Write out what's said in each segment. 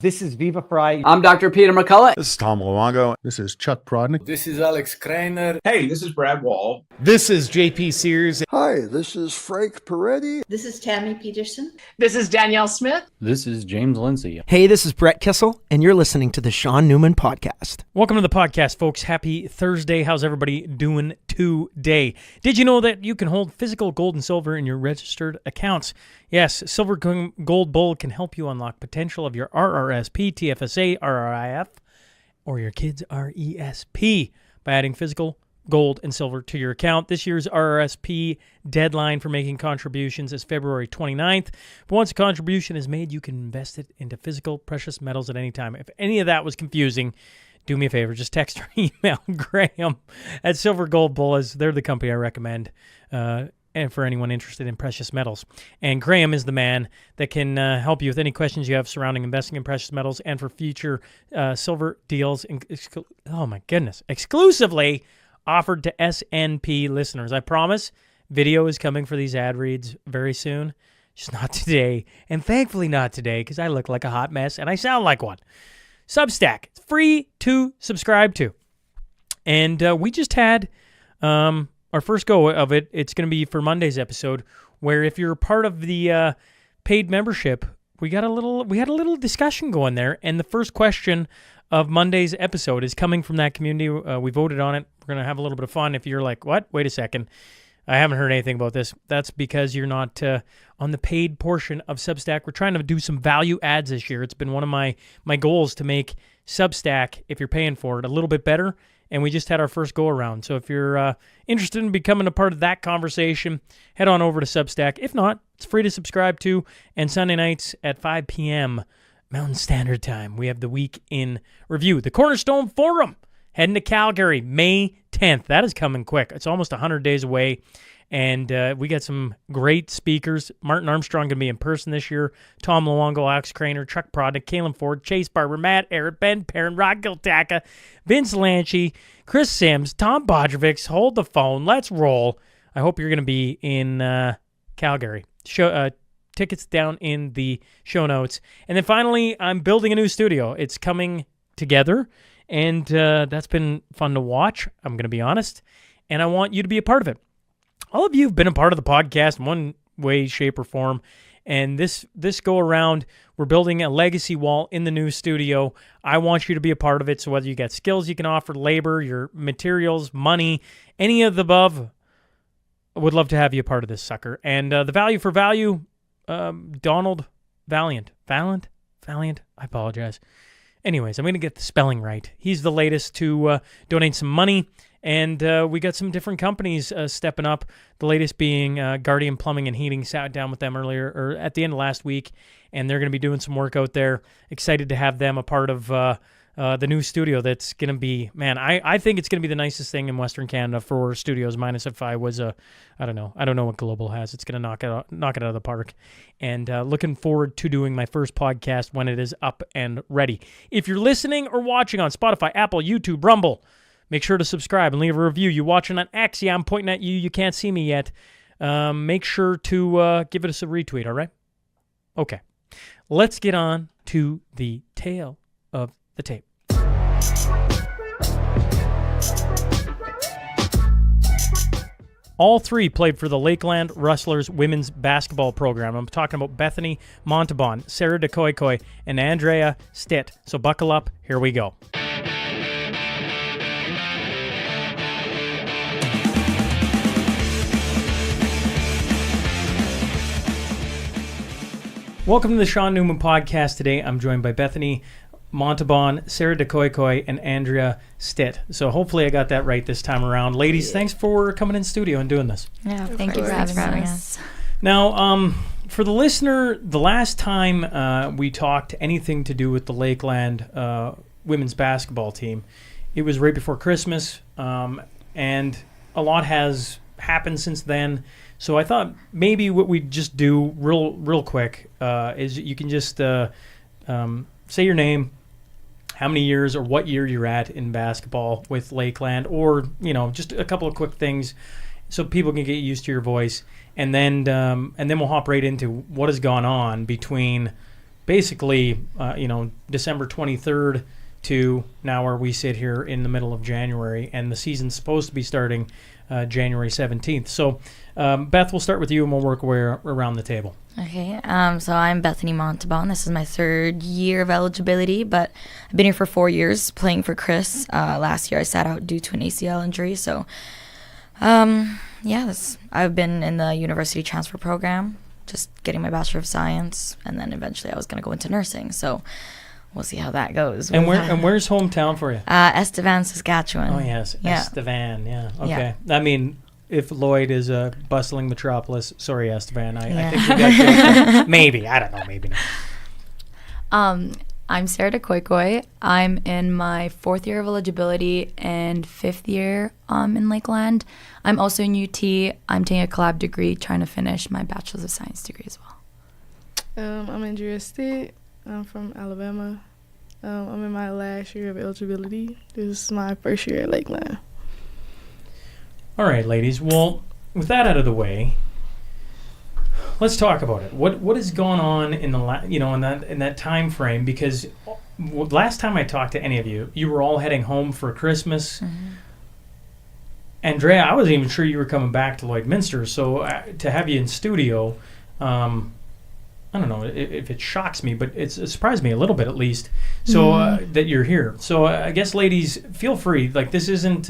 This is Viva Fry. I'm Dr. Peter McCullough. This is Tom Luongo. This is Chuck Prodnick. This is Alex Kreiner. Hey, this is Brad Wall. This is JP Sears. Hi, this is Frank Peretti. This is Tammy Peterson. This is Danielle Smith. This is James Lindsay. Hey, this is Brett Kissel, and you're listening to the Shaun Newman Podcast. Welcome to the podcast, folks. Happy Thursday. How's everybody doing today? Did you know that you can hold physical gold and silver in your registered accounts? Yes, Silver Gold Bull can help you unlock potential of your RRSP, TFSA, RRIF, or your kids' RESP by adding physical gold and silver to your account. This year's RRSP deadline for making contributions is February 29th. But once a contribution is made, you can invest it into physical precious metals at any time. If any of that was confusing, do me a favor. Just text or email Grahame at Silver Gold Bull, as they're the company I recommend. And for anyone interested in precious metals. And Grahame is the man that can help you with any questions you have surrounding investing in precious metals and for future silver deals. Exclusively offered to SNP listeners. I promise video is coming for these ad reads very soon. Just not today. And thankfully not today, because I look like a hot mess and I sound like one. Substack. It's free to subscribe to. And we just had... our first go of it, it's going to be for Monday's episode, where if you're part of the paid membership, we had a little discussion going there, and the first question of Monday's episode is coming from that community. We voted on it. We're going to have a little bit of fun. If you're like, what? Wait a second. I haven't heard anything about this. That's because you're not on the paid portion of Substack. We're trying to do some value adds this year. It's been one of my goals to make Substack, if you're paying for it, a little bit better. And we just had our first go-around. So if you're interested in becoming a part of that conversation, head on over to Substack. If not, it's free to subscribe to. And Sunday nights at 5 p.m. Mountain Standard Time, we have the week in review. The Cornerstone Forum, heading to Calgary, May 10th. That is coming quick. It's almost 100 days away. And we got some great speakers. Martin Armstrong going to be in person this year. Tom Luongo, Alex Kreiner, Chuck Prodnick, Kalen Ford, Chase Barber, Matt Eric, Ben Perrin, Rod Giltaka, Vince Lanchi, Chris Sims, Tom Bodrovics. Hold the phone. Let's roll. I hope you're going to be in Calgary. Tickets down in the show notes. And then finally, I'm building a new studio. It's coming together, and that's been fun to watch, I'm going to be honest. And I want you to be a part of it. All of you have been a part of the podcast in one way, shape, or form. And this go around, we're building a legacy wall in the new studio. I want you to be a part of it. So whether you got skills you can offer, labor, your materials, money, any of the above, I would love to have you a part of this sucker. And the value for value, Donald Valiant. Valiant? I apologize. Anyways, I'm going to get the spelling right. He's the latest to donate some money. And we got some different companies stepping up, the latest being Guardian Plumbing and Heating. Sat down with them earlier, or at the end of last week, and they're going to be doing some work out there. Excited to have them a part of the new studio that's going to be, man, I think it's going to be the nicest thing in Western Canada for studios, minus if I was I don't know what Global has. It's going to knock it out of the park. And looking forward to doing my first podcast when it is up and ready. If you're listening or watching on Spotify, Apple, YouTube, Rumble, make sure to subscribe and leave a review. You're watching on X. Yeah, I'm pointing at you. You can't see me yet. Make sure to give us a retweet, all right? Okay. Let's get on to the tale of the tape. All three played for the Lakeland Rustlers women's basketball program. I'm talking about Bethany, Montebon, Sarah Dacuycuy, and Andria Stitt. So buckle up. Here we go. Welcome to the Shaun Newman Podcast. Today I'm joined by Bethany, Montebon, Sarah Dacuycuy, and Andria Stitt. So hopefully I got that right this time around. Ladies, thanks for coming in studio and doing this. Yeah, thank you for having us. Now, for the listener, the last time we talked anything to do with the Lakeland women's basketball team, it was right before Christmas, and a lot has happened since then. So I thought maybe what we'd just do real quick is you can just say your name, how many years or what year you're at in basketball with Lakeland, or just a couple of quick things so people can get used to your voice, and then we'll hop right into what has gone on between basically, December 23rd to now where we sit here in the middle of January, and the season's supposed to be starting January 17th. So, Beth, we'll start with you, and we'll work our way around the table. Okay, so I'm Bethany Montebon. This is my 3rd year of eligibility, but I've been here for 4 years playing for Chris. Last year I sat out due to an ACL injury, so I've been in the university transfer program, just getting my Bachelor of Science, and then eventually I was going to go into nursing, so we'll see how that goes. And where's hometown for you? Estevan, Saskatchewan. Oh, yes, Yeah. Estevan, yeah, okay. Yeah. I mean, if Lloyd is a bustling metropolis, sorry, Estevan, I think we got to maybe, I don't know, maybe not. I'm Sarah Dacuycuy. I'm in my 4th year of eligibility and 5th year in Lakeland. I'm also in UT. I'm taking a collab degree, trying to finish my Bachelor's of Science degree as well. I'm Andria Stitt. I'm from Alabama. I'm in my last year of eligibility. This is my 1st year at Lakeland. All right, ladies. Well, with that out of the way, let's talk about it. What has gone on in the in that time frame? Because last time I talked to any of you, you were all heading home for Christmas. Mm-hmm. Andrea, I wasn't even sure you were coming back to Lloydminster. So to have you in studio, I don't know if it shocks me, but it surprised me a little bit at least. So that you're here. So I guess, ladies, feel free. Like, this isn't.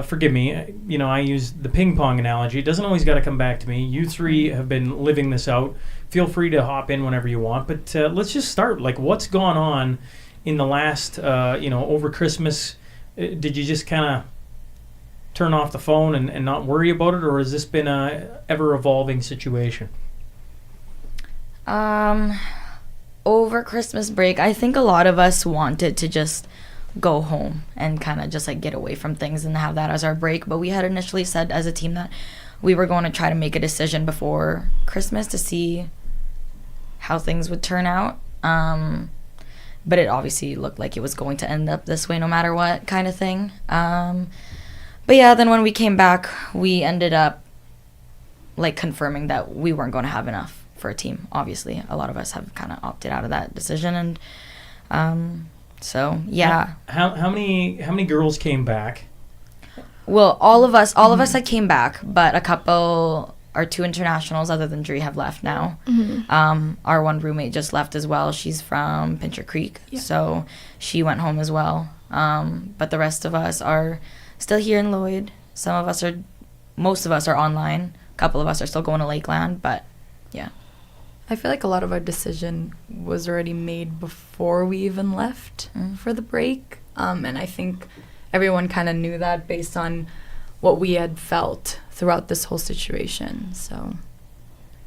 Forgive me, I use the ping pong analogy. It doesn't always got to come back to me. You three have been living this out. Feel free to hop in whenever you want. But let's just start. Like, what's gone on in the last, over Christmas? Did you just kind of turn off the phone and not worry about it? Or has this been a ever-evolving situation? Over Christmas break, I think a lot of us wanted to just go home and kind of just like get away from things and have that as our break. But we had initially said as a team that we were going to try to make a decision before Christmas to see how things would turn out. But it obviously looked like it was going to end up this way no matter what, kind of thing. But yeah, then when we came back, we ended up like confirming that we weren't going to have enough for a team. Obviously, a lot of us have kind of opted out of that decision, and so yeah. How many girls came back? Well, all of us that came back, but a couple, our 2 internationals other than Dree have left now. Mm-hmm. Our one roommate just left as well. She's from Pincher Creek, so she went home as well. But the rest of us are still here in Lloyd. Most of us are online. A couple of us are still going to Lakeland, but yeah. I feel like a lot of our decision was already made before we even left for the break. And I think everyone kind of knew that based on what we had felt throughout this whole situation. So,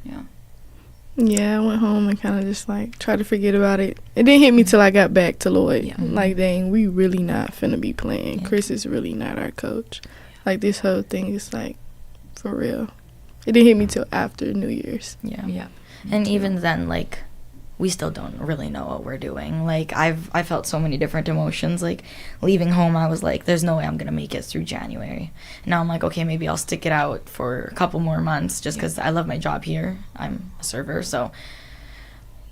yeah. Yeah, I went home and kind of just like tried to forget about it. It didn't hit me till I got back to Lloyd. Yeah. Like, dang, we really not finna be playing. Yeah. Chris is really not our coach. Like, this whole thing is like for real. It didn't hit me till after New Year's. Yeah. And even then, like, we still don't really know what we're doing. Like, I felt so many different emotions. Like, leaving home, I was like, there's no way I'm going to make it through January. Now I'm like, okay, maybe I'll stick it out for a couple more months just because I love my job here. I'm a server, so,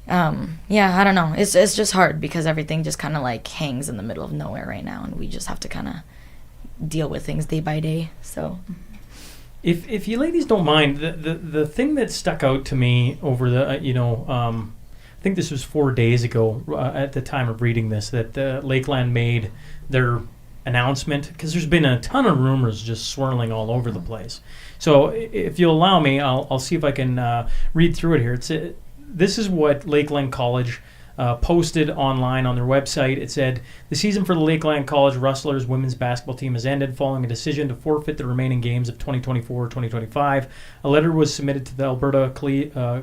yeah, I don't know. It's just hard because everything just kind of, like, hangs in the middle of nowhere right now, and we just have to kind of deal with things day by day, so... If you ladies don't mind, the thing that stuck out to me over the, I think this was 4 days ago at the time of reading this, that Lakeland made their announcement, because there's been a ton of rumors just swirling all over the place. So if you'll allow me, I'll see if I can read through it here. This is what Lakeland College posted online on their website. It said, the season for the Lakeland College Rustlers women's basketball team has ended following a decision to forfeit the remaining games of 2024-2025. A letter was submitted to the Alberta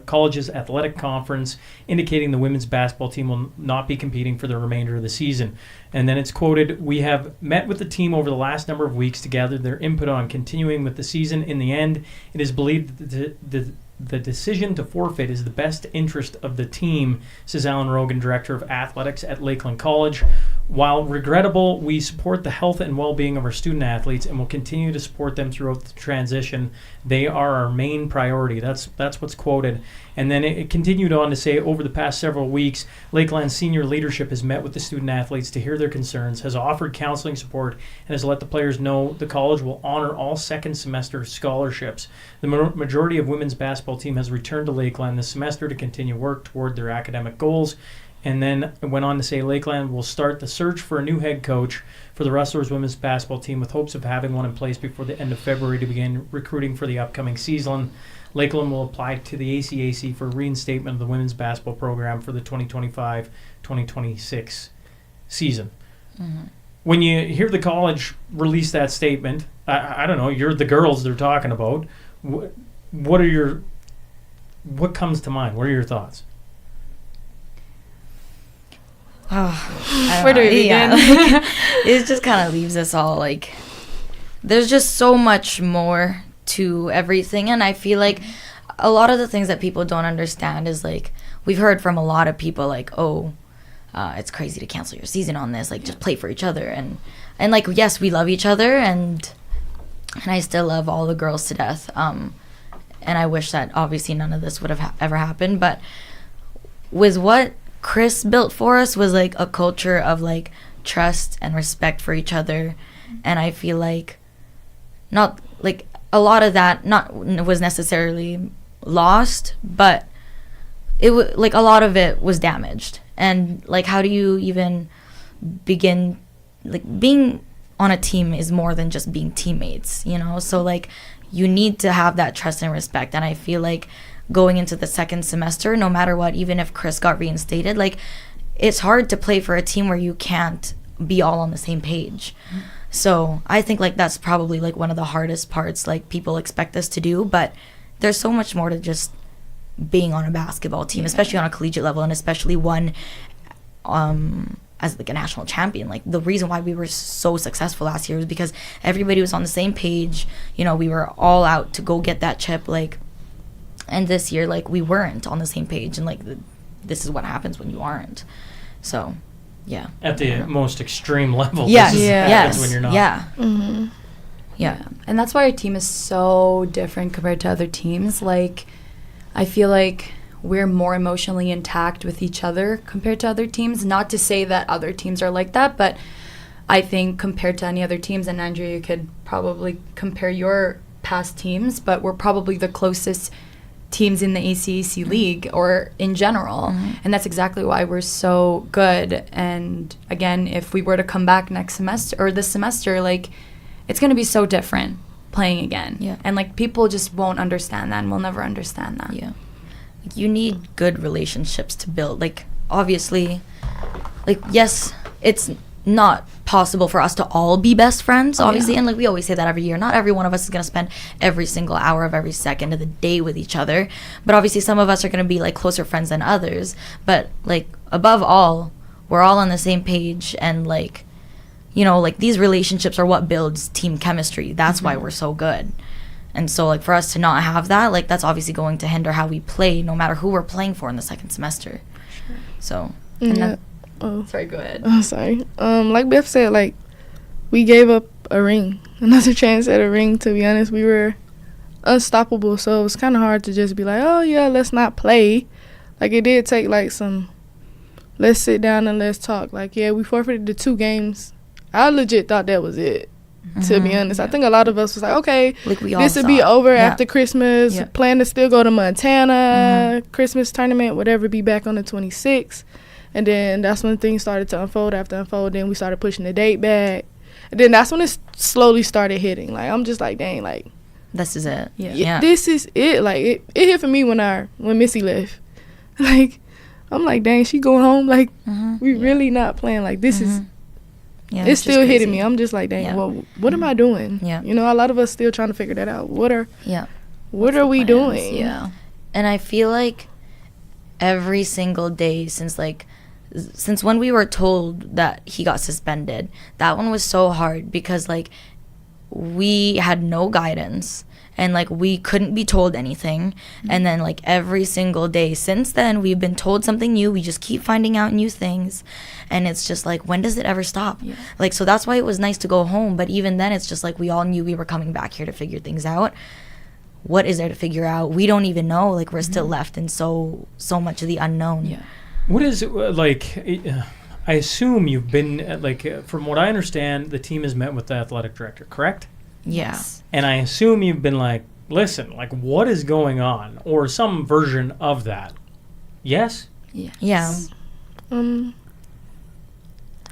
College's Athletic Conference indicating the women's basketball team will not be competing for the remainder of the season. And then it's quoted, we have met with the team over the last number of weeks to gather their input on continuing with the season. In the end, it is believed that the decision to forfeit is the best interest of the team, says Alan Rogan, Director of Athletics at Lakeland College. While regrettable, we support the health and well-being of our student athletes and will continue to support them throughout the transition. They are our main priority. That's what's quoted. And then it continued on to say, over the past several weeks, Lakeland senior leadership has met with the student athletes to hear their concerns, has offered counseling support, and has let the players know the college will honor all second semester scholarships. The majority of women's basketball team has returned to Lakeland this semester to continue work toward their academic goals. And then it went on to say Lakeland will start the search for a new head coach for the Rustlers women's basketball team with hopes of having one in place before the end of February to begin recruiting for the upcoming season. Lakeland will apply to the ACAC for reinstatement of the women's basketball program for the 2025-2026 season. Mm-hmm. When you hear the college release that statement, I don't know, you're the girls they're talking about. What comes to mind? What are your thoughts? Where do we begin? It just kind of leaves us all like, there's just so much more to everything. And I feel like a lot of the things that people don't understand is like, we've heard from a lot of people like, it's crazy to cancel your season on this, like just play for each other. And like, yes, we love each other and I still love all the girls to death. And I wish that obviously none of this would have ever happened. But with what Chris built for us was like a culture of like trust and respect for each other. And I feel like not like a lot of that was necessarily lost, but it was like a lot of it was damaged. And like, how do you even begin, like being on a team is more than just being teammates, you know? So like you need to have that trust and respect. And I feel like going into the second semester, no matter what, even if Chris got reinstated, like it's hard to play for a team where you can't be all on the same page. Mm-hmm. So I think like that's probably like one of the hardest parts like people expect us to do, but there's so much more to just being on a basketball team, especially on a collegiate level, and especially one as like a national champion. Like the reason why we were so successful last year was because everybody was on the same page. You know, we were all out to go get that chip, like. And this year, like, we weren't on the same page. And, like, this is what happens when you aren't. So, yeah. At the most extreme level. Yes. This is what happens when you're not. Yeah. Mm-hmm. Yeah. And that's why our team is so different compared to other teams. Like, I feel like we're more emotionally intact with each other compared to other teams. Not to say that other teams are like that, but I think compared to any other teams, and Andria, you could probably compare your past teams, but we're probably the closest teams in the ACAC league or in general. Mm-hmm. And that's exactly why we're so good. And again, if we were to come back next semester or this semester, like it's going to be so different playing again. Yeah. And like people just won't understand that and will never understand that. Yeah. Like, you need good relationships to build. Like obviously, like yes, it's not possible for us to all be best friends, obviously. And like we always say that every year, not every one of us is going to spend every single hour of every second of the day with each other, but obviously some of us are going to be like closer friends than others. But like above all, we're all on the same page, and like, you know, like these relationships are what builds team chemistry. That's why we're so good. And so like for us to not have that, like that's obviously going to hinder how we play no matter who we're playing for in the second semester. Sure. So sorry, go ahead. Oh, sorry. Like Beth said, like, we gave up a ring, another chance at a ring, to be honest. We were unstoppable, so it was kind of hard to just be like, oh, yeah, let's not play. Like, it did take, like, some, let's sit down and let's talk. Like, yeah, we forfeited the 2 games. I legit thought that was it, to be honest. I think a lot of us was like, okay, like this would be over after Christmas. Plan to still go to Montana, Christmas tournament, whatever, be back on the 26th. And then that's when things started to unfold after unfold. Then we started pushing the date back. And then that's when it slowly started hitting. Like, I'm just like, dang, like. This is it. Yeah. This is it. Like, it hit for me when Missy left. Like, I'm like, dang, she going home? Like, we really not playing. Like, this is. Yeah, it's still hitting me. I'm just like, dang, well, what am I doing? Yeah. You know, a lot of us still trying to figure that out. What are we doing? Yeah. And I feel like every single day since when we were told that he got suspended, that one was so hard because like we had no guidance, and like we couldn't be told anything. And then like every single day since then, we've been told something new. We just keep finding out new things, and it's just like, when does it ever stop? Like, so that's why it was nice to go home. But even then, it's just like, we all knew we were coming back here to figure things out. What is there to figure out? We don't even know. Like, we're still left in so much of the unknown. What is it like? I assume you've been like, from what I understand, the team has met with the athletic director, correct? Yes. And I assume you've been like, listen, like, what is going on, or some version of that. Yes. Yeah.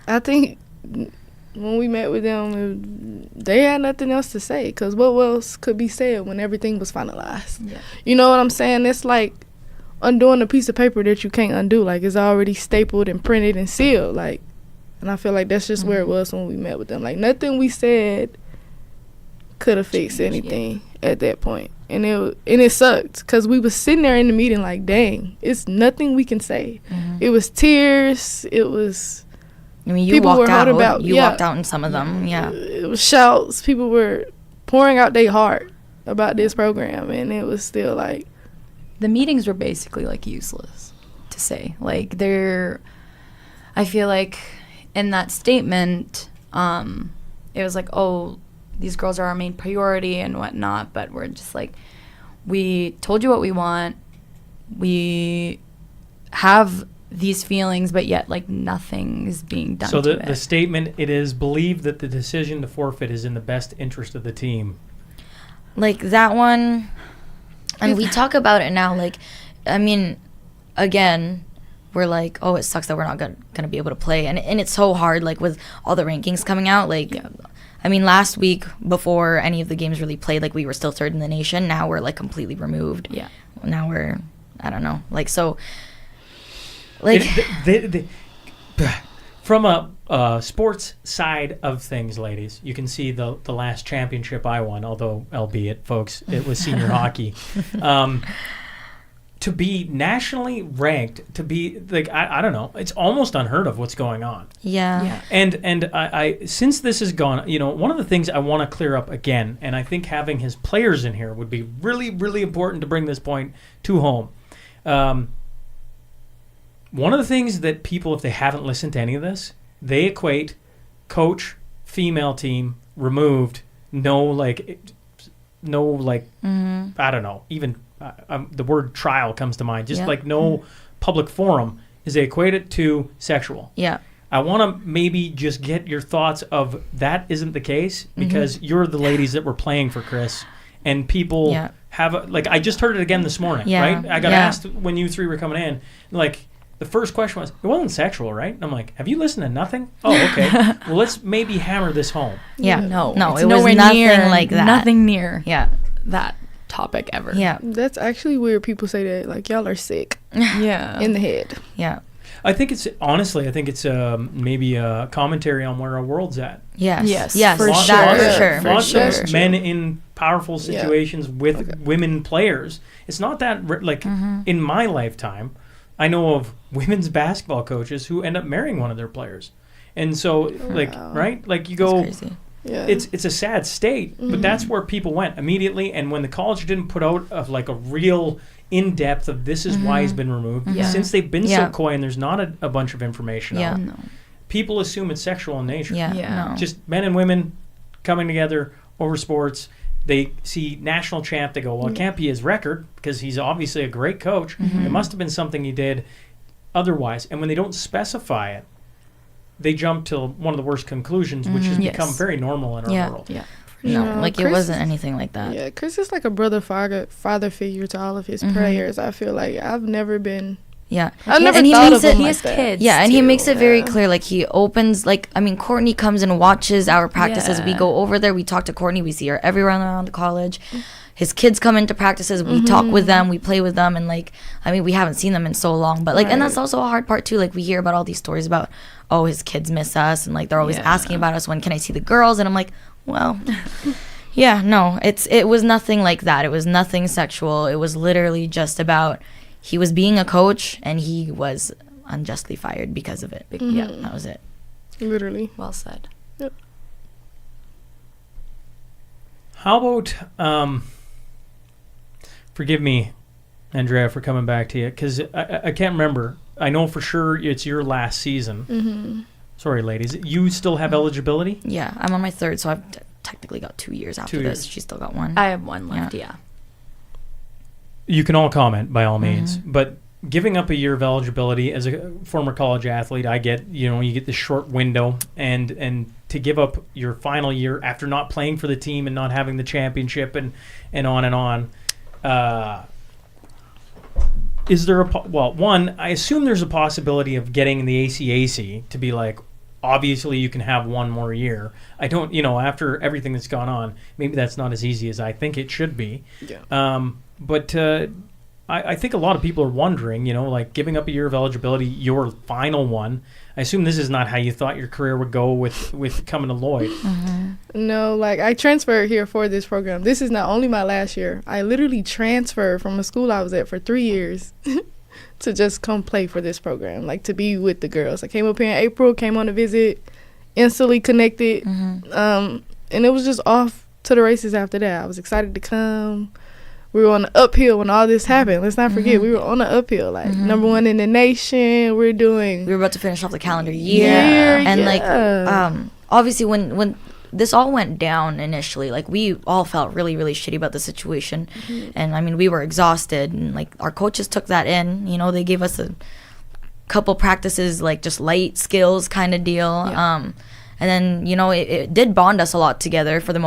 I think when we met with them, they had nothing else to say, because what else could be said when everything was finalized? You know what I'm saying? It's like undoing a piece of paper that you can't undo. Like, it's already stapled and printed and sealed. Like, and I feel like that's just where it was when we met with them. Like, nothing we said could have fixed anything at that point. And it sucked, because we was sitting there in the meeting like, dang, it's nothing we can say. It was tears. It was... I mean, you people walked were out. about, you walked out in some of them. Yeah. It was shouts. People were pouring out their heart about this program, and it was still like... The meetings were basically, like, useless to say. Like, I feel like in that statement, it was like, oh, these girls are our main priority and whatnot, but we're just like, we told you what we want. We have these feelings, but yet, like, nothing is being done So to the statement, it is believed that the decision to forfeit is in the best interest of the team. Like, that one, and we talk about it now, like, I mean, again, we're like, oh, it sucks that we're not gonna be able to play, and it's so hard, like, with all the rankings coming out, like, I mean, last week, before any of the games really played, like, we were still third in the nation. Now we're, like, completely removed. Now we're, I don't know, like, so... Like, from a sports side of things, ladies, you can see the last championship I won, although, albeit, folks, it was senior hockey. To be nationally ranked, to be, like, I don't know, it's almost unheard of what's going on. Yeah. And I since this has gone, you know, one of the things I want to clear up again, and I think having his players in here would be really, really important to bring this point to home. One of the things that people, if they haven't listened to any of this, they equate coach, female team, removed, no, I don't know, even the word trial comes to mind, just like no public forum, is they equate it to sexual. Yeah. I want to maybe just get your thoughts of that isn't the case, because you're the ladies that were playing for Chris, and people have, like, I just heard it again this morning, right? I got asked when you three were coming in, like, the first question was, it wasn't sexual, right? And I'm like, have you listened to nothing? Oh, okay. Well, let's maybe hammer this home. Yeah. No, it was nothing like that. Nothing near Yeah. that topic ever. Yeah. That's actually weird. People say that, like, y'all are sick Yeah. in the head. Yeah. I think it's, honestly, maybe a commentary on where our world's at. Yes. For sure. Lots For of sure. men in powerful situations with women players. It's not that, like, in my lifetime, I know of women's basketball coaches who end up marrying one of their players. And so, like, right? Like, you go, it's a sad state, but that's where people went immediately. And when the college didn't put out of, like, a real in-depth of this is why he's been removed, since they've been so coy and there's not a bunch of information out, people assume it's sexual in nature. No. Just men and women coming together over sports. They see national champ, they go, well, it can't be his record, because he's obviously a great coach. It must have been something he did otherwise. And when they don't specify it, they jump to one of the worst conclusions, which has become very normal in our world. No, like, it wasn't anything like that. Yeah, Chris is like a father figure to all of his players. I feel like I've never been... Yeah. I never and he thought makes of him it, like that. kids. Yeah, and he too. makes it very clear. Like, he opens, like, I mean, Courtney comes and watches our practices. We go over there. We talk to Courtney. We see her everywhere around the college. His kids come into practices. We talk with them. We play with them. And, like, I mean, we haven't seen them in so long. But, like, and that's also a hard part, too. Like, we hear about all these stories about, oh, his kids miss us. And, like, they're always asking about us. When can I see the girls? And I'm like, well... Yeah, no, it was nothing like that. It was nothing sexual. It was literally just about he was being a coach and he was unjustly fired because of it. Yeah, that was it. Literally. Well said. Yep. How about, forgive me, Andrea, for coming back to you, because I can't remember. I know for sure it's your last season. Mm-hmm. Sorry, ladies. You still have eligibility? Yeah, I'm on my third, so I've technically got 2 years after 2 this. years. She's still got one. I have one left, yeah. You can all comment by all means, but giving up a year of eligibility as a former college athlete, I get, you get this short window, and to give up your final year after not playing for the team and not having the championship and on and on. Is there one, I assume there's a possibility of getting the ACAC to be like, obviously you can have one more year. I don't, after everything that's gone on, maybe that's not as easy as I think it should be. Yeah. But I think a lot of people are wondering, like giving up a year of eligibility, your final one. I assume this is not how you thought your career would go with coming to Lloyd. No, like I transferred here for this program. This is not only my last year. I literally transferred from a school I was at for 3 years to just come play for this program, like to be with the girls. I came up here in April, came on a visit, instantly connected, and it was just off to the races after that. I was excited to come. We were on the uphill when all this happened. Let's not forget, we were on the uphill, like number one in the nation. We were about to finish off the calendar year. And obviously when this all went down initially, like we all felt really, really shitty about the situation. And I mean, we were exhausted, and like our coaches took that in. They gave us a couple practices, like just light skills kind of deal. And then, it did bond us a lot together for the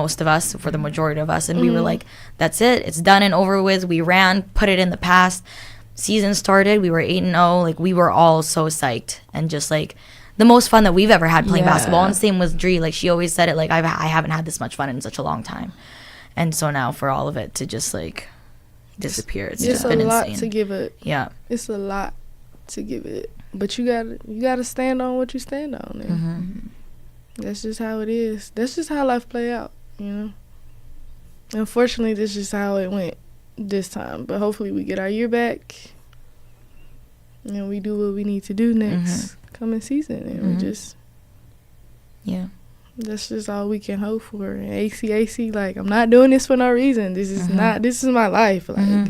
majority of us. And we were like, that's it. It's done and over with. We ran, put it in the past. Season started. We were 8-0. Like, we were all so psyched. And just, like, the most fun that we've ever had playing basketball. And same with Dree. Like, she always said it, like, I haven't had this much fun in such a long time. And so now for all of it to just, like, disappear, it's just been insane. It's a lot to give it. Yeah. It's a lot to give it. But you gotta stand on what you stand on. And that's just how it is. That's just how life play out, Unfortunately, this is just how it went this time. But hopefully we get our year back and we do what we need to do next coming season. And we just... Yeah. That's just all we can hope for. And ACAC, like, I'm not doing this for no reason. This is this is my life. Like,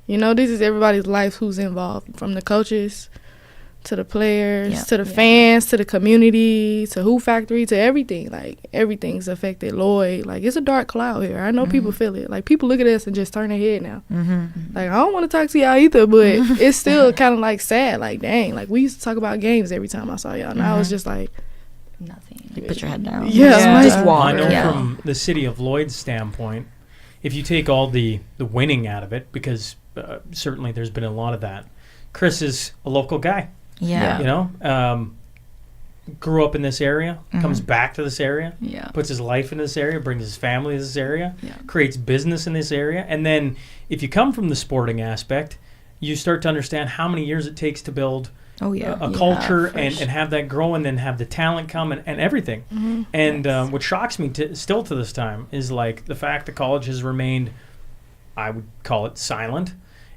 this is everybody's life who's involved, from the coaches to the players, to the fans, to the community, to Who Factory, to everything. Like, everything's affected Lloyd. Like, it's a dark cloud here. I know people feel it. Like, people look at us and just turn their head now. Like, I don't want to talk to y'all either, but it's still kind of, like, sad. Like, dang. Like, we used to talk about games every time I saw y'all. Now I was just like... Nothing. You put your head down. Just walk. I know from the city of Lloyd's standpoint, if you take all the winning out of it, because certainly there's been a lot of that, Chris is a local guy. Grew up in this area, comes back to this area, puts his life in this area, brings his family to this area, creates business in this area. And then if you come from the sporting aspect, you start to understand how many years it takes to build a culture and have that grow, and then have the talent come and everything. And what shocks me still to this time is like the fact the college has remained, I would call it, silent,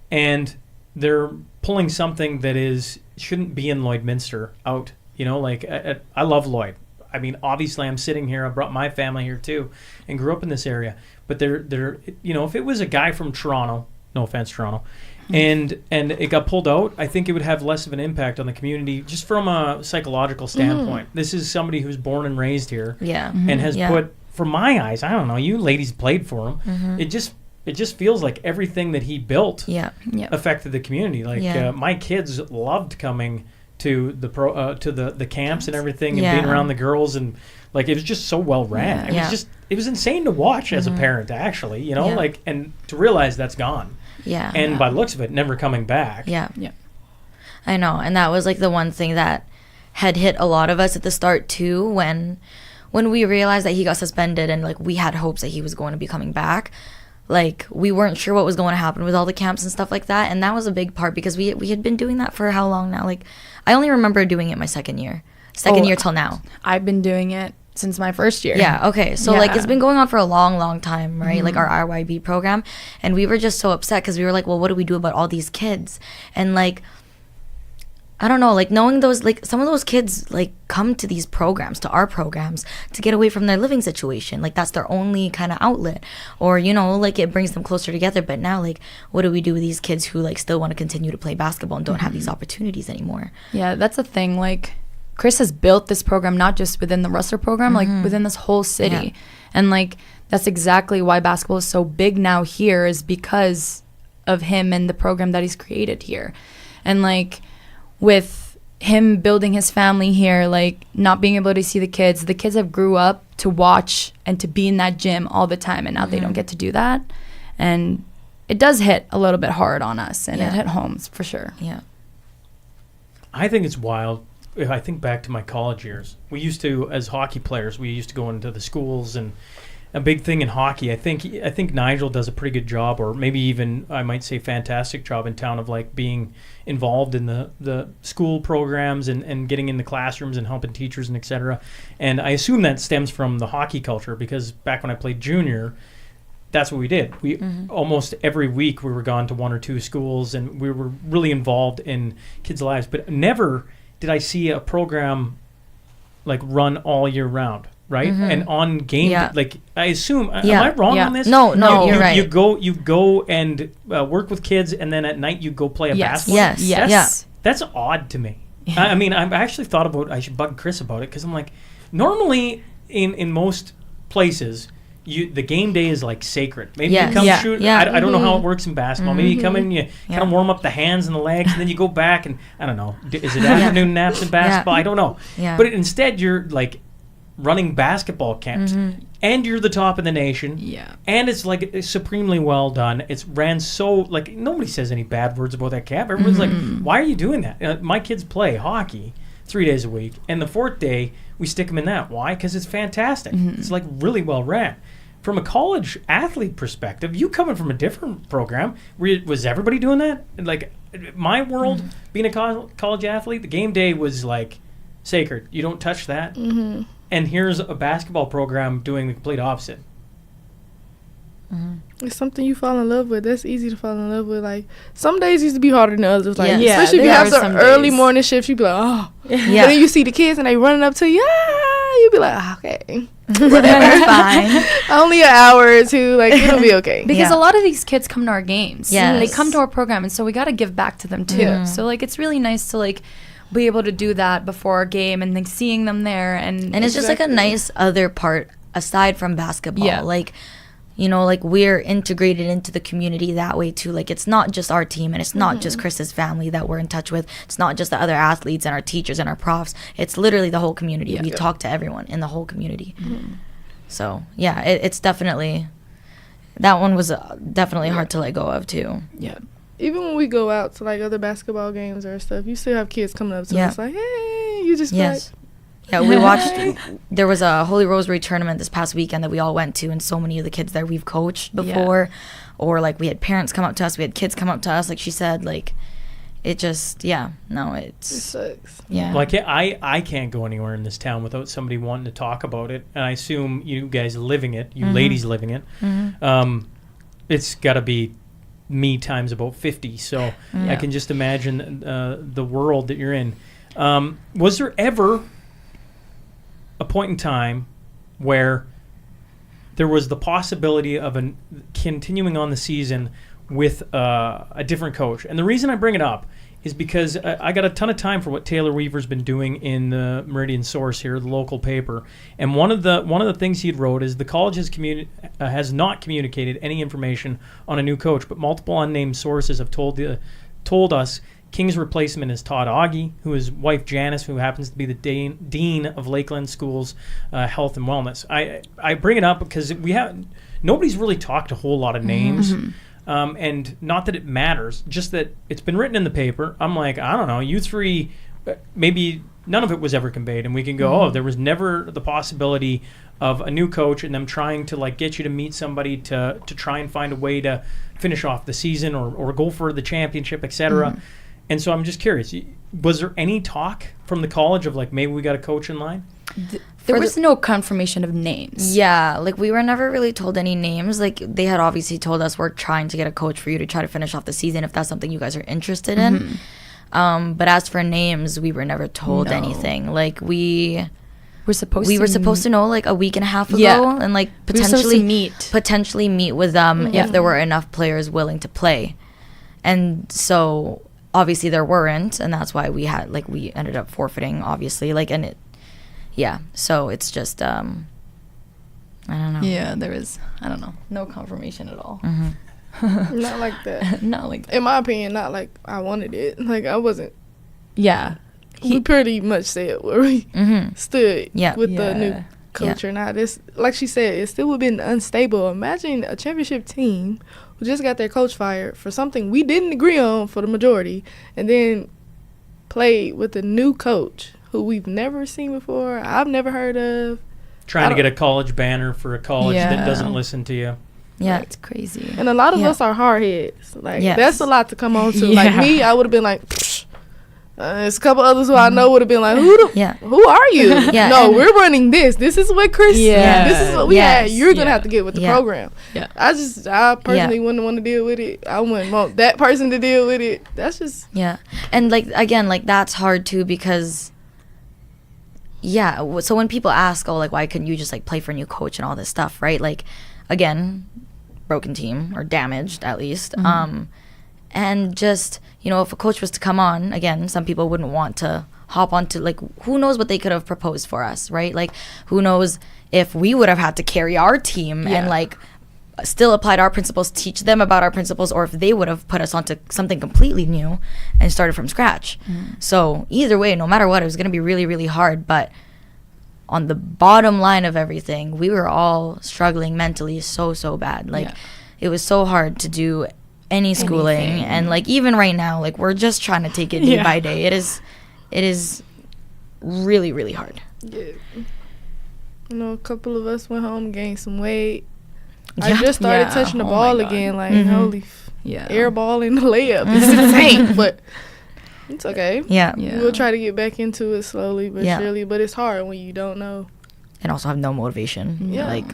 and they're pulling something that shouldn't be in Lloydminster out. I love Lloyd. I mean, obviously I'm sitting here, I brought my family here too and grew up in this area, but they're if it was a guy from Toronto, no offense Toronto, and it got pulled out, I think it would have less of an impact on the community just from a psychological standpoint. This is somebody who's born and raised here and has put, from my eyes, I don't know, you ladies played for him, it just feels like everything that he built affected the community. Like my kids loved coming to the camps and everything, and being around the girls, and like it was just so well ran. It was insane to watch as a parent, actually, like, and to realize that's gone. And by the looks of it, never coming back. I know, and that was like the one thing that had hit a lot of us at the start too, when we realized that he got suspended, and like we had hopes that he was going to be coming back. Like, we weren't sure what was going to happen with all the camps and stuff like that. And that was a big part, because we had been doing that for how long now? Like, I only remember doing it my second year till now. I've been doing it since my first year. Yeah, okay. So, like, it's been going on for a long, long time, right? Like, our RYB program. And we were just so upset, because we were like, well, what do we do about all these kids? And, like, I don't know, like knowing those, like some of those kids like come to these programs, to our programs, to get away from their living situation. Like that's their only kind of outlet, or you know, like it brings them closer together. But now, like, what do we do with these kids who like still want to continue to play basketball and don't have these opportunities anymore? Yeah, that's the thing. Like, Chris has built this program not just within the Rustler program, like within this whole city, and like that's exactly why basketball is so big now here, is because of him and the program that he's created here. And like with him building his family here, like not being able to see the kids have grew up to watch and to be in that gym all the time, and now they don't get to do that. And it does hit a little bit hard on us, and it hit homes for sure. Yeah. I think it's wild. If I think back to my college years, we used to, as hockey players, we used to go into the schools, and a big thing in hockey, I think Nigel does a pretty good job, or maybe even I might say fantastic job in town, of like being involved in the school programs and getting in the classrooms and helping teachers and etc. And I assume that stems from the hockey culture, because back when I played junior, that's what we did. We almost every week we were gone to one or two schools, and we were really involved in kids' lives. But never did I see a program like run all year round. Right? And on game, like I assume, am I wrong on this? No, you're right. You go and work with kids, and then at night you go play a basketball. Yes. That's odd to me. I mean, I've actually thought about, I should bug Chris about it, because I'm like, normally in most places, the game day is like sacred. Maybe you come shoot. I don't know how it works in basketball. Maybe you come in, you kind of warm up the hands and the legs, and then you go back, and I don't know. Is it afternoon naps in basketball? I don't know. But instead, you're like running basketball camps, and you're the top of the nation, and it's like supremely well done. It's ran so, like, nobody says any bad words about that camp. Everyone's like, why are you doing that? My kids play hockey 3 days a week, and the fourth day we stick them in that. Why? Because it's fantastic. It's like really well ran. From a college athlete perspective, you coming from a different program, was everybody doing that? Like my world, being a college athlete, the game day was like sacred. You don't touch that. And here's a basketball program doing the complete opposite. It's something you fall in love with. That's easy to fall in love with. Like, some days used to be harder than others. Like, especially if you have some early morning shifts, you'd be like, oh. And then you see the kids and they running up to you. You'd be like, okay. Whatever, fine. Only an hour or two. Like, it'll be okay. Because a lot of these kids come to our games. They come to our program, and so we got to give back to them too. So, like, it's really nice to, like, be able to do that before our game, and like seeing them there, and it's just like a nice other part aside from basketball. Like, you know, like we're integrated into the community that way too. Like, it's not just our team, and it's not just Chris's family that we're in touch with. It's not just the other athletes and our teachers and our profs. It's literally the whole community. We talk to everyone in the whole community. So yeah, it's definitely, that one was definitely hard to let go of too. Even when we go out to like other basketball games or stuff, you still have kids coming up to us like, hey, you just like. Yeah, we watched, there was a Holy Rosary tournament this past weekend that we all went to, and so many of the kids there we've coached before, or like we had parents come up to us, we had kids come up to us, like she said, like it just, it sucks. Like I can't go anywhere in this town without somebody wanting to talk about it, and I assume you guys living it, you ladies living it, it's got to be me times about 50, so I can just imagine the world that you're in. Was there ever a point in time where there was the possibility of continuing on the season with a different coach? And the reason I bring it up is because I got a ton of time for what Taylor Weaver's been doing in the Meridian Source here, the local paper. And one of the things he wrote is the college has not communicated any information on a new coach, but multiple unnamed sources have told us King's replacement is Todd Augie, who is wife Janice, who happens to be the dean of Lakeland School's health and wellness. I bring it up because nobody's really talked a whole lot of names. And not that it matters, just that it's been written in the paper. I'm like, I don't know, you three, maybe none of it was ever conveyed, and we can go, there was never the possibility of a new coach and them trying to like get you to meet somebody to try and find a way to finish off the season or go for the championship, etc. And so I'm just curious, was there any talk from the college of like, maybe we got a coach in line? There was no confirmation of names. Yeah, like we were never really told any names. Like they had obviously told us we're trying to get a coach for you to try to finish off the season if that's something you guys are interested in. But as for names, we were never told No. anything. Like we were supposed to know like a week and a half ago, Yeah. and like We were supposed to potentially meet with them Yeah. if there were enough players willing to play. And so obviously there weren't, and that's why we ended up forfeiting, obviously. So it's just I don't know. Yeah, there was, I don't know, no confirmation at all. Not like that. Not like that. In my opinion, not like I wanted it. Like I wasn't. Yeah. We pretty much said where we stood with the new Yeah. coach or not. It's like she said, it still would have been unstable. Imagine a championship team who just got their coach fired for something we didn't agree on for the majority, and then played with a new coach who we've never seen before, I've never heard of. Trying to get a college banner for a college that Yeah. doesn't listen to you. Yeah. It's crazy. And a lot of Yeah. us are hard heads. Like Yes. that's a lot to come on to. Like Yeah. me, I would have been like, psh. There's a couple others who I know would have been like, Yeah. who are you? Yeah, No, and- we're running this. This is what Chris. Yeah. This is what we had. Yes. You're gonna Yeah. have to get with the Yeah. program. Yeah. I personally wouldn't want to deal with it. I wouldn't want that person to deal with it. That's just Yeah. And like again, like that's hard too because so when people ask, oh, like why couldn't you just like play for a new coach and all this stuff, right? Like again, broken team or damaged at least. And just, if a coach was to come on, again, some people wouldn't want to hop onto, like, who knows what they could have proposed for us, right? Like, who knows if we would have had to carry our team and, like, still applied our principles, teach them about our principles, or if they would have put us onto something completely new and started from scratch. So either way, no matter what, it was going to be really, really hard. But on the bottom line of everything, we were all struggling mentally so bad. Like, it was so hard to do any schooling. Anything. And like even right now, like we're just trying to take it day by day. It is really, really hard. yeah. A couple of us went home, gained some weight. I Yeah. just started Yeah. touching the Oh ball my God. again. Like holy Yeah. air ball in the layup. It's insane, but it's okay. Yeah. Yeah. We'll try to get back into it slowly but Yeah. surely. But it's hard when you don't know. And also have no motivation. Yeah. Like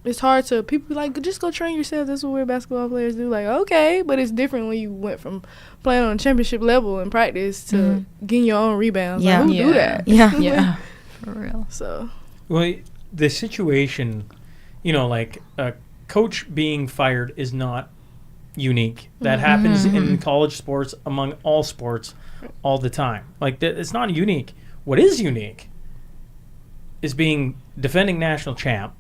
It's hard to people like just go train yourself. That's what we're basketball players do. Like okay, but it's different when you went from playing on a championship level in practice to getting your own rebounds. Yeah. Like, who do that? Yeah. Yeah. For real. So Well, the situation, like a coach being fired is not unique. That happens in college sports, among all sports, all the time. Like, it's not unique. What is unique is being defending national champ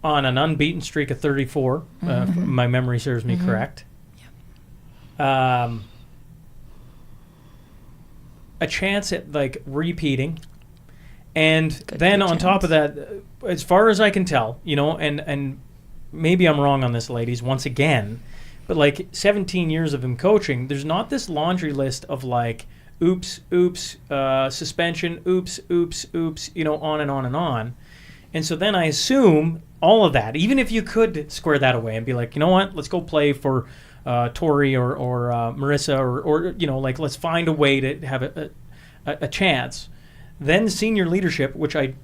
on an unbeaten streak of 34. If my memory serves me correct. A chance at like repeating. And then on top of that, as far as I can tell, and maybe I'm wrong on this, ladies, once again, but like 17 years of him coaching, there's not this laundry list of like, oops, suspension, oops, on and on and on. And so then I assume all of that, even if you could square that away and be like, you know what, let's go play for Tori or Marissa or like let's find a way to have a chance. Then senior leadership, which I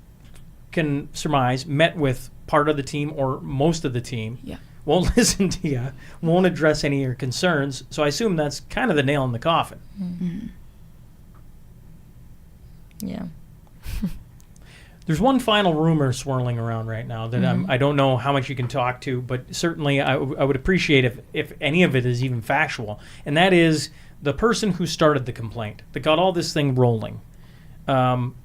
can surmise, met with part of the team or most of the team, won't listen to you, won't address any of your concerns. So I assume that's kind of the nail in the coffin. Yeah. There's one final rumor swirling around right now that I don't know how much you can talk to, but certainly I would appreciate if any of it is even factual. And that is the person who started the complaint, that got all this thing rolling,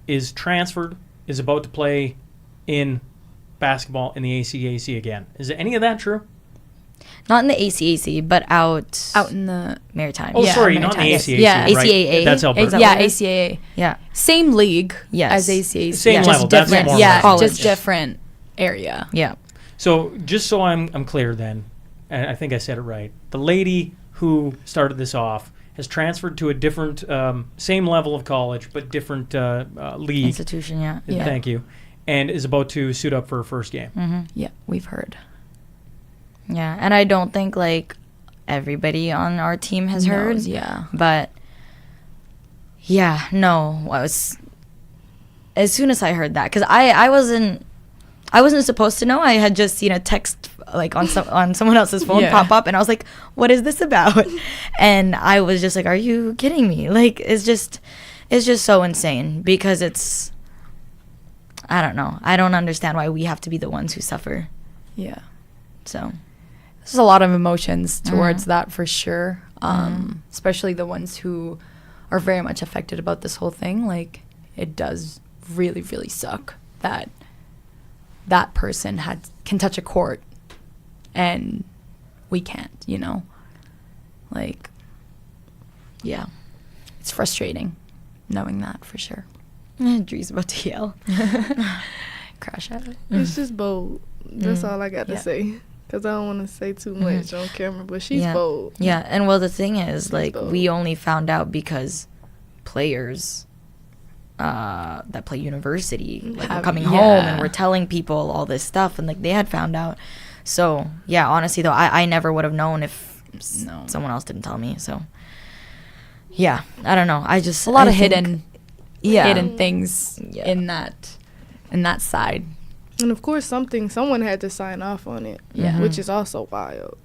is transferred, is about to play in basketball in the ACAC again. Is any of that true? Not in the ACAC, but out in the Maritime. Oh, Yeah, sorry, not in the Maritime. ACAC. Yeah. right? ACAA. That's Alberta. yeah, ACAA. Yeah. Same league Yes. as ACAC. Same just level, that's different. more Yeah, college. just different area. Yeah. So just so I'm clear then, and I think I said it right, the lady who started this off has transferred to a different, same level of college, but different league. Institution, yeah. Thank you. And is about to suit up for her first game. Yeah, we've heard. Yeah. And I don't think, like, everybody on our team has heard. Yeah. But, yeah, no. As soon as I heard that, because I I wasn't supposed to know. I had just seen a text like on someone else's phone pop up, and I was like, what is this about? And I was just like, are you kidding me? Like, it's just so insane, because it's, I don't know. I don't understand why we have to be the ones who suffer. Yeah. So there's a lot of emotions towards that for sure. Especially the ones who are very much affected about this whole thing. Like, it does really, really suck that that person can touch a court and we can't, you know? Like, yeah, it's frustrating knowing that for sure. Dree's about to yell. Crash at it. It's just bold. That's all I got to say. Because I don't want to say too much on camera, but she's bold. Yeah, and well, the thing is, like, bold. we only found out because players that play university like were coming home and were telling people all this stuff, and like they had found out. So yeah, honestly though, I never would have known if someone else didn't tell me. So yeah, I don't know. I just a lot of hidden things in that side. And of course, someone had to sign off on it, which is also wild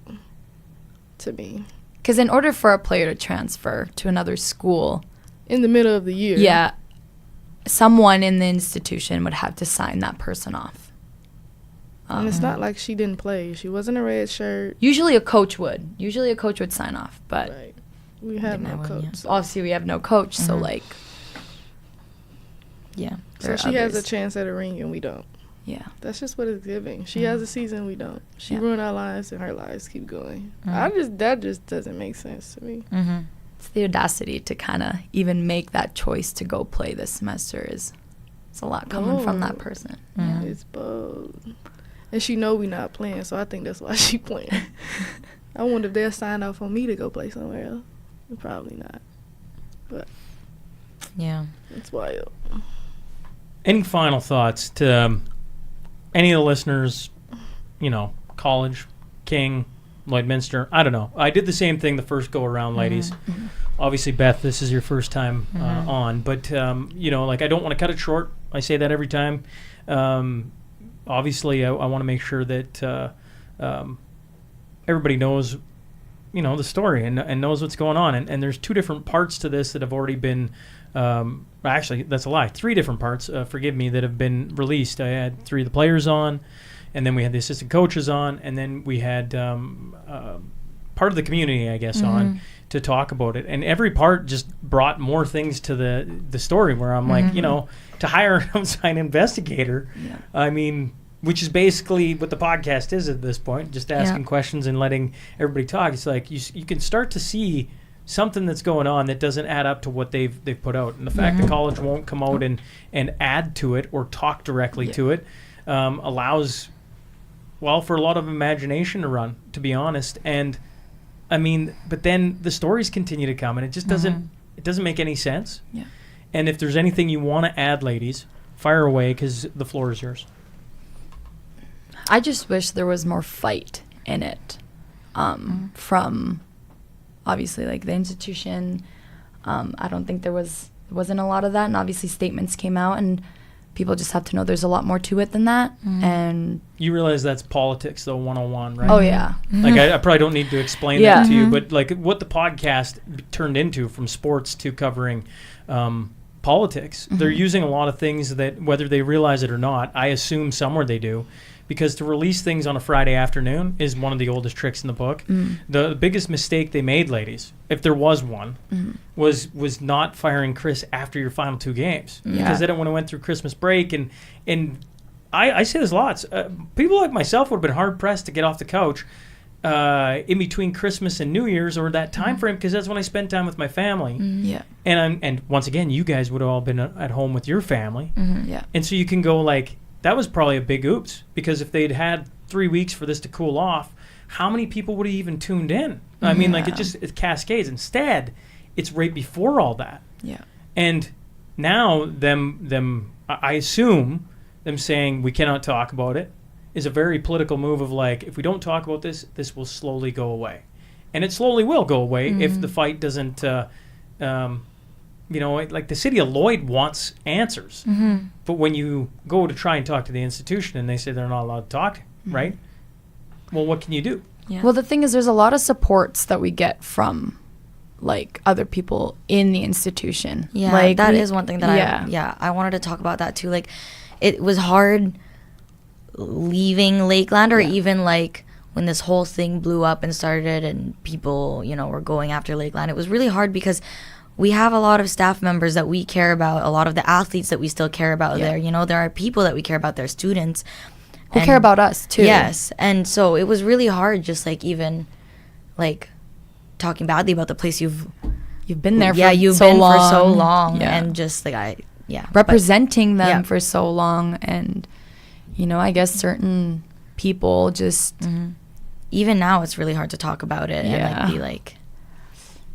to me. Because in order for a player to transfer to another school in the middle of the year, someone in the institution would have to sign that person off. And it's not like she didn't play. She wasn't a red shirt. Usually a coach would sign off, but we have no coach. So. Obviously, we have no coach, so like, So she has a chance at a ring, and we don't. Yeah, that's just what it's giving. She has a season, we don't. She ruined our lives, and her lives keep going. That just doesn't make sense to me. It's the audacity to kind of even make that choice to go play this semester it's a lot coming from that person. It's bold, and she know we not playing, so I think that's why she playing. I wonder if they'll sign off on me to go play somewhere else. Probably not, but it's wild. Any final thoughts to any of the listeners, College, King, Lloydminster? I don't know. I did the same thing the first go around, ladies. Obviously, Beth, this is your first time on, but I don't want to cut it short. I say that every time. Obviously, I want to make sure that everybody knows, the story and knows what's going on. And there's two different parts to this that have already been. Actually, that's a lie. 3 different parts, forgive me, that have been released. I had 3 of the players on, and then we had the assistant coaches on, and then we had part of the community, I guess, on to talk about it. And every part just brought more things to the story where I'm like, to hire an outside investigator, I mean, which is basically what the podcast is at this point, just asking questions and letting everybody talk. It's like you can start to see something that's going on that doesn't add up to what they've put out. And the fact that college won't come out and add to it or talk directly to it allows, for a lot of imagination to run, to be honest. And, I mean, but then the stories continue to come, and it just doesn't make any sense. Yeah. And if there's anything you want to add, ladies, fire away, because the floor is yours. I just wish there was more fight in it from... obviously, like the institution, I don't think wasn't a lot of that, and obviously statements came out, and people just have to know there's a lot more to it than that. And you realize that's politics, though, 101, right? Oh yeah. Like I probably don't need to explain that to you, but like what the podcast turned into from sports to covering politics, they're using a lot of things that, whether they realize it or not, I assume somewhere they do. Because to release things on a Friday afternoon is one of the oldest tricks in the book. The biggest mistake they made, ladies, if there was one, was not firing Chris after your final 2 games. Because then when it went through Christmas break, and I say this lots, people like myself would have been hard-pressed to get off the couch in between Christmas and New Year's or that time frame, because that's when I spend time with my family. And once again, you guys would have all been at home with your family. And so you can go like, that was probably a big oops, because if they'd had 3 weeks for this to cool off, how many people would have even tuned in? I mean, like it cascades. Instead, it's right before all that. Yeah. And now I assume them saying we cannot talk about it is a very political move of like, if we don't talk about this, this will slowly go away. And it slowly will go away if the fight doesn't like the city of Lloyd wants answers. But when you go to try and talk to the institution and they say they're not allowed to talk, right? Well, what can you do? Yeah. Well, the thing is, there's a lot of supports that we get from, like, other people in the institution. Yeah, like, that is one thing that yeah. I wanted to talk about that too. Like, it was hard leaving Lakeland, or even like when this whole thing blew up and started and people, were going after Lakeland. It was really hard because we have a lot of staff members that we care about, a lot of the athletes that we still care about there. There are people that we care about, their students. Who care about us, too. Yes. And so it was really hard, just like even like talking badly about the place you've been there for you've so been long. for so long. Yeah. And just like, representing them for so long. And, I guess certain people just... Even now, it's really hard to talk about it and like be like...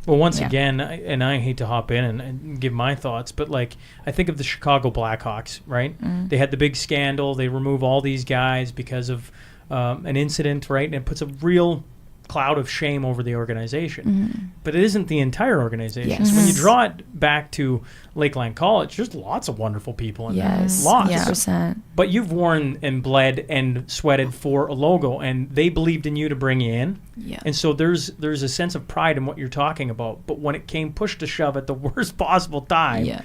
Well, once again, and I hate to hop in and give my thoughts, but like I think of the Chicago Blackhawks, right? They had the big scandal. They remove all these guys because of an incident, right? And it puts a real cloud of shame over the organization. But it isn't the entire organization. Yes. So when you draw it back to Lakeland College, there's lots of wonderful people in there. Lots. Yeah. 100%. But you've worn and bled and sweated for a logo, and they believed in you to bring you in. Yeah. And so there's a sense of pride in what you're talking about. But when it came push to shove at the worst possible time,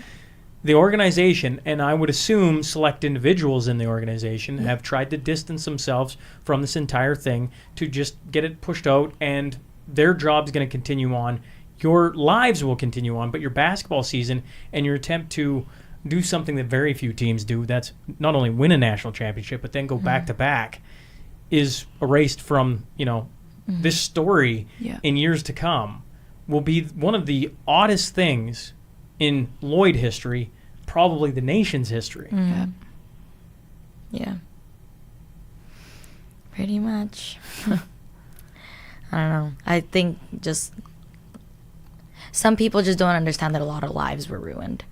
the organization, and I would assume select individuals in the organization, have tried to distance themselves from this entire thing to just get it pushed out, and their job's going to continue on. Your lives will continue on, but your basketball season and your attempt to do something that very few teams do, that's not only win a national championship, but then go back-to-back, is erased from, this story in years to come. Will be one of the oddest things in Lloyd history, probably the nation's history. Yeah. Pretty much. I don't know. I think just some people just don't understand that a lot of lives were ruined.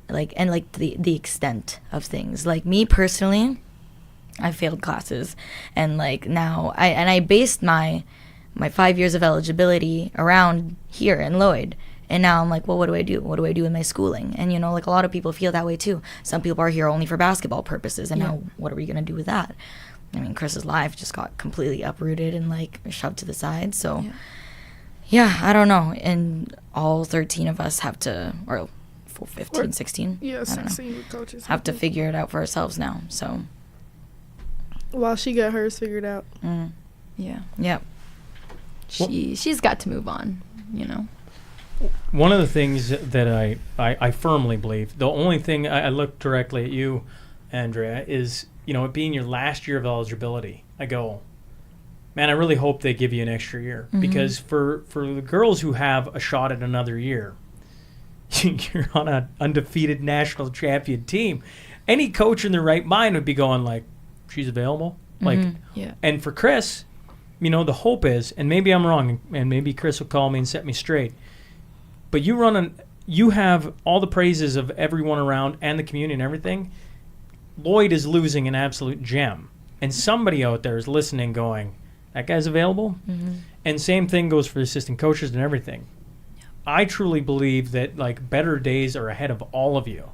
And the extent of things. Like me personally, I failed classes, and like now I based my 5 years of eligibility around here in Lloyd. And now I'm like, well, what do I do? What do I do in my schooling? And, like a lot of people feel that way too. Some people are here only for basketball purposes. And now what are we going to do with that? I mean, Chris's life just got completely uprooted and like shoved to the side. So, I don't know. And all 13 of us have to, or 15, 16? Yeah, I don't 16 with coaches. have to figure it out for ourselves now. So. While she got hers figured out. Yeah. Yep. She's got to move on, One of the things that I firmly believe, the only thing I look directly at you, Andria, is, it being your last year of eligibility. I go, man, I really hope they give you an extra year. Because for the girls who have a shot at another year, you're on an undefeated national champion team. Any coach in their right mind would be going like, she's available. And for Chris, the hope is, and maybe I'm wrong, and maybe Chris will call me and set me straight, but you have all the praises of everyone around and the community and everything. Lloyd is losing an absolute gem. And somebody out there is listening going, that guy's available? And same thing goes for the assistant coaches and everything. I truly believe that like better days are ahead of all of you.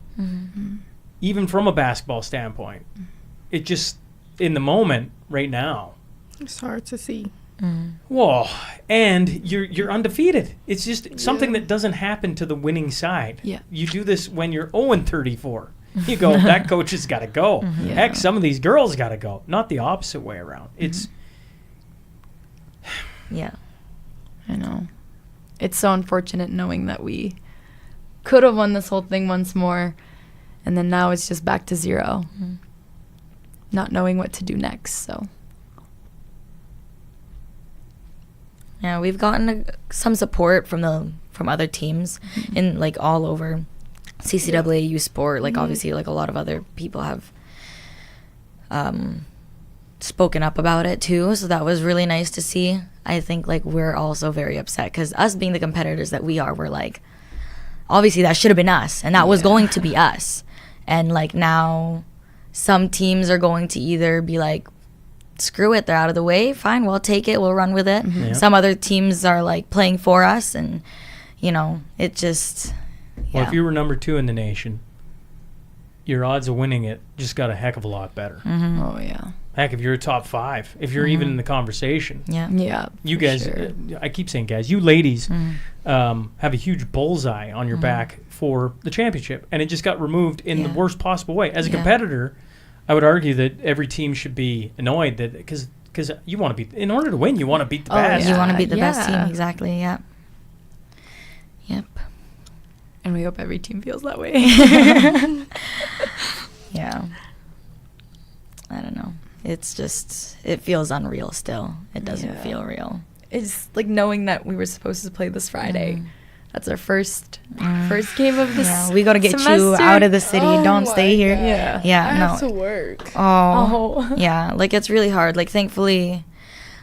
Even from a basketball standpoint. It just, in the moment, right now. It's hard to see. Whoa, and you're undefeated. It's just something that doesn't happen to the winning side. You do this when you're 0-34. You go, that coach has got to go. Heck, some of these girls got to go. Not the opposite way around. It's I know. It's so unfortunate knowing that we could have won this whole thing once more, and then now it's just back to zero. Not knowing what to do next, so... Yeah, we've gotten some support from other teams in like all over CCAA U Sport. Like obviously, like a lot of other people have spoken up about it too. So that was really nice to see. I think like we're also very upset because us being the competitors that we are, we're like, obviously that should have been us, and that was going to be us. And like now, some teams are going to either be like, screw it, they're out of the way, fine, we'll take it, we'll run with it. Some other teams are like playing for us, and it just, Well, if you were number 2 in the nation, your odds of winning it just got a heck of a lot better. Mm-hmm. Oh yeah. Heck, if you're a top 5, if you're even in the conversation. Yeah. Yeah. You for guys, sure. I keep saying guys, you ladies have a huge bullseye on your back for the championship, and it just got removed in the worst possible way. As a competitor, I would argue that every team should be annoyed that because you want to beat, in order to win, you want to beat the best. You want to beat the best Yeah. team, exactly. Yeah. Yep. And we hope every team feels that way. Yeah. I don't know. It's just, it feels unreal still. It doesn't Yeah. feel real. It's like knowing that we were supposed to play this Friday. That's our first game of this. Yeah, we got to get you semester. out of the city. Oh Don't my stay here. God. Yeah. Yeah, I no. have to work. Oh, yeah. Like, it's really hard. Like, thankfully,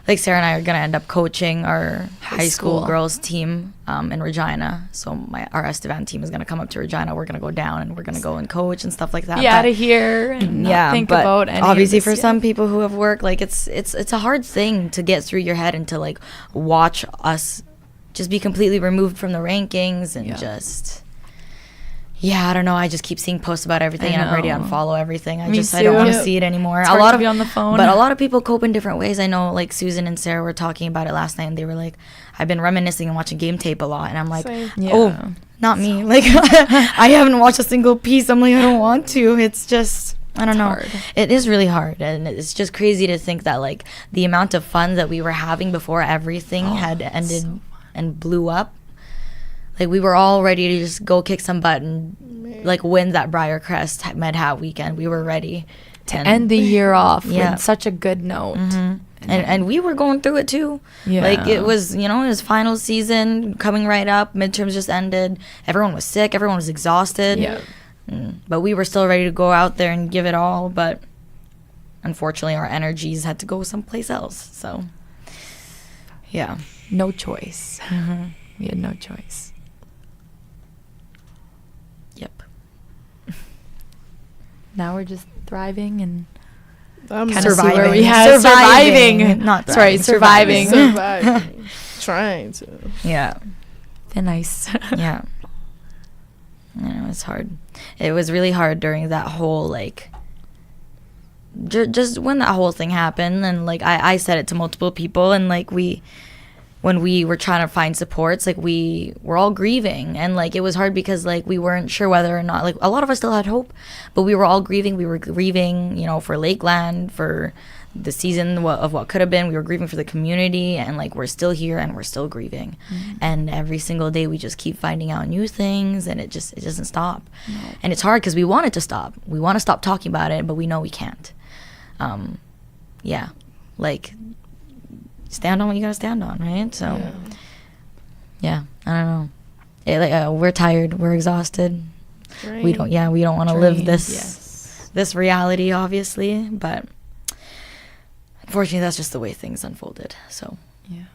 like, Sarah and I are going to end up coaching our high school school. girls team in Regina. So our Estevan team is going to come up to Regina. We're going to go down and we're going to go and coach and stuff like that. Be out But- of here and not yeah, think but about any of obviously this for yet. some people who have work, like it's a hard thing to get through your head and to like watch us just be completely removed from the rankings and just I don't know. I just keep seeing posts about everything I and I'm ready to know. unfollow everything. I Me don't want to too. see it anymore. It's a hard lot to of be on the phone. but a lot of people cope in different ways. I know like Susan and Sarah were talking about it last night and they were like, I've been reminiscing and watching game tape a lot and I'm like, Same. oh, not me. Like I haven't watched a single piece. I'm like, I don't want to. It's just I don't know. hard. It is really hard, and it's just crazy to think that like the amount of fun that we were having before everything had ended and blew up. Like we were all ready to just go kick some butt and like win that Briarcrest Med Hat weekend. We were ready to end the year off Yeah. with such a good note. and we were going through it too. Yeah. Like it was, it was final season coming right up. Midterms just ended. Everyone was sick. Everyone was exhausted. Yeah. But we were still ready to go out there and give it all. But unfortunately, our energies had to go someplace else. So, yeah. No choice. We had no choice. Yep. Now we're just thriving and I'm kind of see Surviving. where we have surviving. Not Sorry, thriving. surviving. surviving. Trying to. Yeah. They're nice. Yeah. It's hard. It was really hard during that whole, like, just when that whole thing happened. And, like, I said it to multiple people. And, like, when we were trying to find supports, like, we were all grieving. And, like, it was hard because, like, we weren't sure whether or not, like, a lot of us still had hope. But we were all grieving. We were grieving, for Lakeland, for the season of what could have been. We were grieving for the community, and like we're still here and we're still grieving. And every single day we just keep finding out new things, and it doesn't stop. And it's hard because we want it to stop. We want to stop talking about it, but we know we can't. Like stand on what you gotta stand on, right? So yeah, I don't know. We're tired, we're exhausted. We don't want to live this reality, obviously, but unfortunately, that's just the way things unfolded. So, yeah.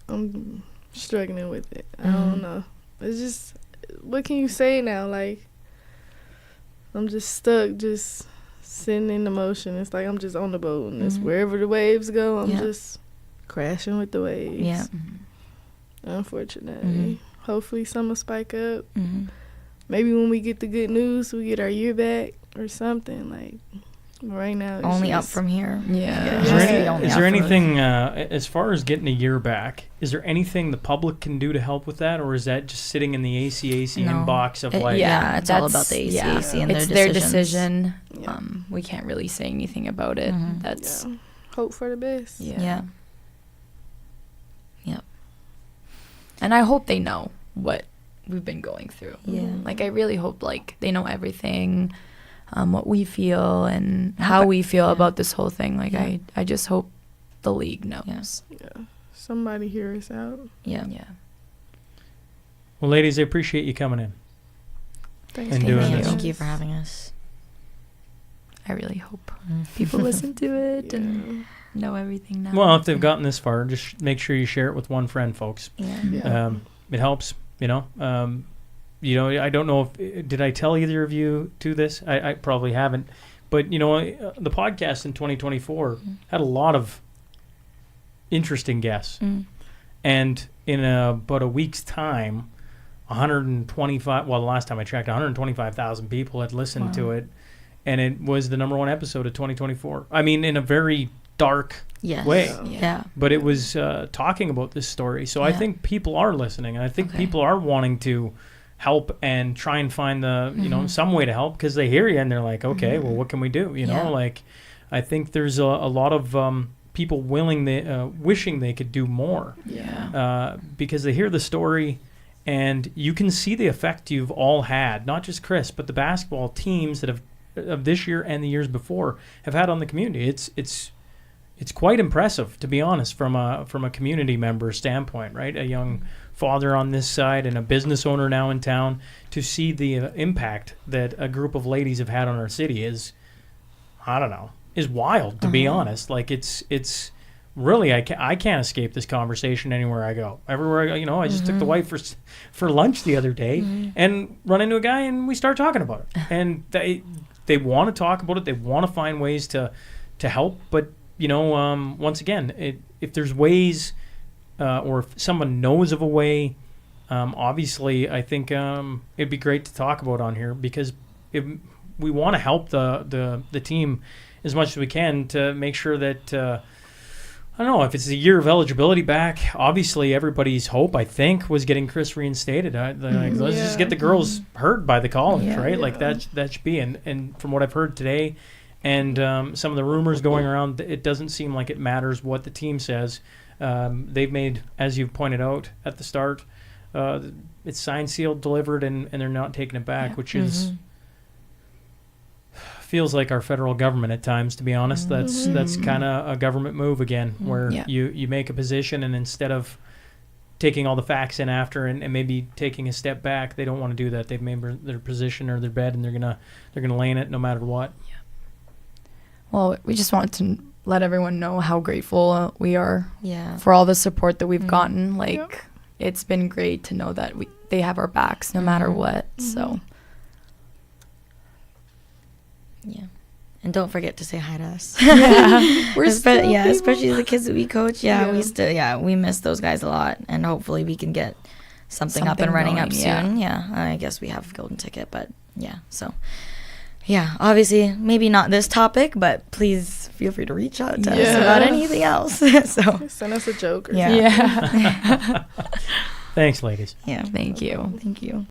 I'm struggling with it. I don't know. It's just, what can you say now? Like, I'm just stuck, just sitting in the motion. It's like I'm just on the boat, and it's wherever the waves go, I'm just crashing with the waves. Yeah. Unfortunately. Hopefully some will spike up. Maybe when we get the good news, we get our year back or something. Like, right now, it's Only up just, from here. Yeah. Is there anything, as far as getting a year back, is there anything the public can do to help with that, or is that just sitting in the ACAC No. inbox of like... Yeah, it's all about that's- the ACAC and it's their their decisions. decision. We can't really say anything about it. That's hope for the best. Yeah. And I hope they know what we've been going through. Yeah. Like, I really hope, like, they know everything, what we feel and how we feel about this whole thing. Like, I just hope the league knows. Somebody hear us out. Yeah. Well, ladies, I appreciate you coming in. Thanks And for doing having this. Thank you for having us. I really hope people listen to it and know everything now. Well, if they've gotten this far, just make sure you share it with one friend, folks. Yeah. It helps, I don't know if... Did I tell either of you to this? I probably haven't. But, the podcast in 2024 had a lot of interesting guests. And in about a week's time, 125, well, the last time I checked, 125,000 people had listened to it. And it was the number one episode of 2024. I mean, in a very dark way. Yeah. But it was talking about this story. So I think people are listening. And I think people are wanting to help and try and find the, some way to help, because they hear you and they're like, okay, well, what can we do? Like, I think there's a lot of people wishing they could do more. Because they hear the story. And you can see the effect you've all had, not just Chris, but the basketball teams that have of this year and the years before have had on the community. It's quite impressive, to be honest, from a community member standpoint, right? A young father on this side and a business owner now in town, to see the impact that a group of ladies have had on our city is wild, to be honest. Like it's really, I can't escape this conversation anywhere I go. Everywhere I go, I just took the wife for lunch the other day and run into a guy and we start talking about it. And they want to talk about it. They want to find ways to help. But, once again, if there's ways or if someone knows of a way, obviously I think it'd be great to talk about on here, because we want to help the team as much as we can to make sure that I don't know if it's a year of eligibility back. Obviously, everybody's hope, I think, was getting Chris reinstated. Let's just get the girls heard by the college, right? Like that should be. And from what I've heard today, and some of the rumors going around, it doesn't seem like it matters what the team says. They've made, as you pointed out at the start, it's signed, sealed, delivered, and they're not taking it back, which is. Feels like our federal government at times, to be honest. That's kind of a government move again, where you make a position, and instead of taking all the facts in after and maybe taking a step back, they don't want to do that. They've made their position or their bed, and they're gonna lay in it no matter what. Yeah. Well, we just want to let everyone know how grateful we are for all the support that we've gotten. Like, it's been great to know that they have our backs no matter what. So. Yeah. And don't forget to say hi to us. We're especially the kids that we coach. We miss those guys a lot, and hopefully we can get something up and running up soon. I guess we have a golden ticket, but obviously maybe not this topic, but please feel free to reach out to us about anything else. So send us a joke or something. Thanks, ladies. Thank you.